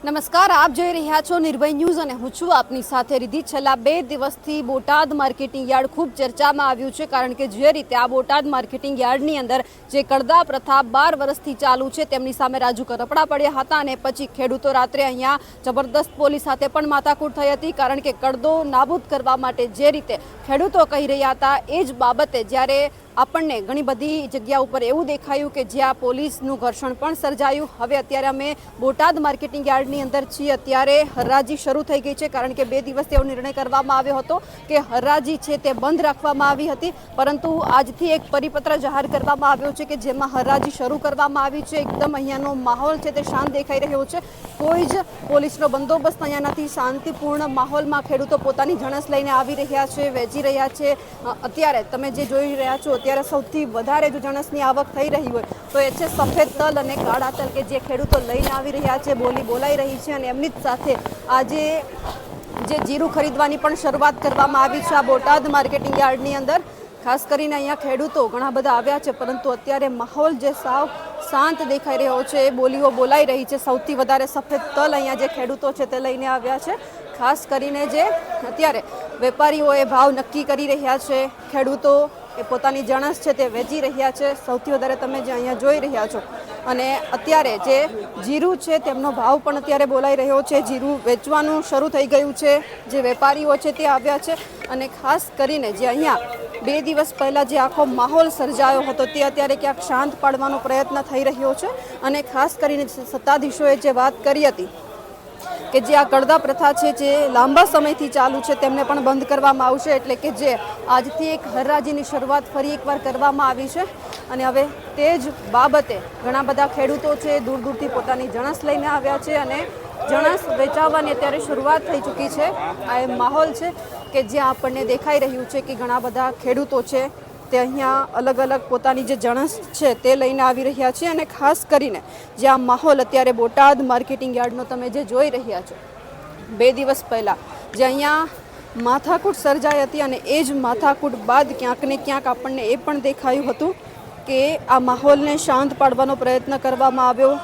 નમસ્કાર, આપ જોઈ રહ્યા છો નિર્ભય ન્યૂઝ અને હું છું આપની સાથે રિધિ। છેલ્લા 2 દિવસથી બોટાદ માર્કેટિંગ યાર્ડ ખૂબ ચર્ચામાં આવ્યું છે, કારણ કે જે રીતે આ બોટાદ માર્કેટિંગ યાર્ડની અંદર જે કડદા પ્રથા 12 વર્ષથી ચાલુ છે તેમની સામે રાજુ કરપડા પડ્યા હતા અને પછી ખેડૂતો રાત્રે અહીંયા જબરદસ્ત પોલીસ સાથે પણ માથાકૂટ થઈ હતી, કારણ કે કડદો નાબૂદ કરવા માટે જે રીતે ખેડૂતો કહી રહ્યા હતા એ જ બાબતે જ્યારે આપણને ઘણી બધી જગ્યા ઉપર એવું દેખાયું કે જ્યાં પોલીસનું ઘર્ષણ પણ સર્જાયું। હવે અત્યારે અમે બોટાદ માર્કેટિંગ યાર્ડની અંદર છીએ। અત્યારે હરાજી શરૂ થઈ ગઈ છે, કારણ કે 2 દિવસથી એવો નિર્ણય કરવામાં આવ્યો હતો કે હરાજી છે તે બંધ રાખવામાં આવી હતી, પરંતુ આજથી એક પરિપત્ર જાહેર કરવામાં આવ્યો છે કે જેમાં હરાજી શરૂ કરવામાં આવી છે। એકદમ અહીંયાનો માહોલ છે તે શાંત દેખાઈ રહ્યો છે, કોઈ જ પોલીસનો બંદોબસ્ત અહીંયા નથી। શાંતિપૂર્ણ માહોલમાં ખેડૂતો પોતાની જણસ લઈને આવી રહ્યા છે, વેચી રહ્યા છે। અત્યારે તમે જે જોઈ રહ્યા છો ત્યારે સૌથી વધારે જો જણસની આવક થઈ રહી હોય તો એ છે સફેદ તલ અને કાળા તલ, કે જે ખેડૂતો લઈને આવી રહ્યા છે, બોલી બોલાઈ રહી છે। અને એમની જ સાથે આજે જે જીરું ખરીદવાની પણ શરૂઆત કરવામાં આવી છે આ બોટાદ માર્કેટિંગ યાર્ડની અંદર। ખાસ કરીને અહીંયા ખેડૂતો ઘણા બધા આવ્યા છે, પરંતુ અત્યારે માહોલ જે સાવ શાંત દેખાઈ રહ્યો છે, એ બોલીઓ બોલાઈ રહી છે। સૌથી વધારે સફેદ તલ અહીંયા જે ખેડૂતો છે તે લઈને આવ્યા છે। ખાસ કરીને જે અત્યારે વેપારીઓ એ ભાવ નક્કી કરી રહ્યા છે, ખેડૂતો એ પોતાની જણસ છે તે વેચી રહ્યા છે। સૌથી વધારે તમે જે અહીંયા જોઈ રહ્યા છો અને અત્યારે જે જીરું છે તેમનો ભાવ પણ અત્યારે બોલાઈ રહ્યો છે, જીરું વેચવાનું શરૂ થઈ ગયું છે, જે વેપારીઓ છે તે આવ્યા છે। અને ખાસ કરીને જે અહીંયા 2 દિવસ પહેલાં જે આખો માહોલ સર્જાયો હતો તે અત્યારે ક્યાંક શાંત પાડવાનો પ્રયત્ન થઈ રહ્યો છે। અને ખાસ કરીને સત્તાધીશોએ જે વાત કરી હતી કે જે આ કડદા પ્રથા છે જે લાંબા સમયથી ચાલુ છે તેમને પણ બંધ કરવામાં આવશે, એટલે કે જે આજથી એક હરાજીની શરૂઆત ફરી એકવાર કરવામાં આવી છે। અને હવે તે જ બાબતે ઘણા બધા ખેડૂતો છે દૂર દૂરથી પોતાની જણસ લઈને આવ્યા છે અને જણસ વેચાવવાની અત્યારે શરૂઆત થઈ ચૂકી છે। આ એ માહોલ છે કે જ્યાં આપણને દેખાઈ રહ્યું છે કે ઘણા બધા ખેડૂતો છે તે અહીંયા અલગ અલગ પોતાની જે જણસ છે તે લઈને આવી રહ્યા છે। અને ખાસ કરીને જે આ માહોલ અત્યારે બોટાદ માર્કેટિંગ યાર્ડનો તમે જે જોઈ રહ્યા છો, 2 દિવસ પહેલાં જે અહીંયા માથાકૂટ સર્જાઈ હતી અને એ જ માથાકૂટ બાદ ક્યાંક ને ક્યાંક આપણને એ પણ દેખાયું હતું કે આ માહોલને શાંત પાડવાનો પ્રયત્ન કરવામાં આવ્યો।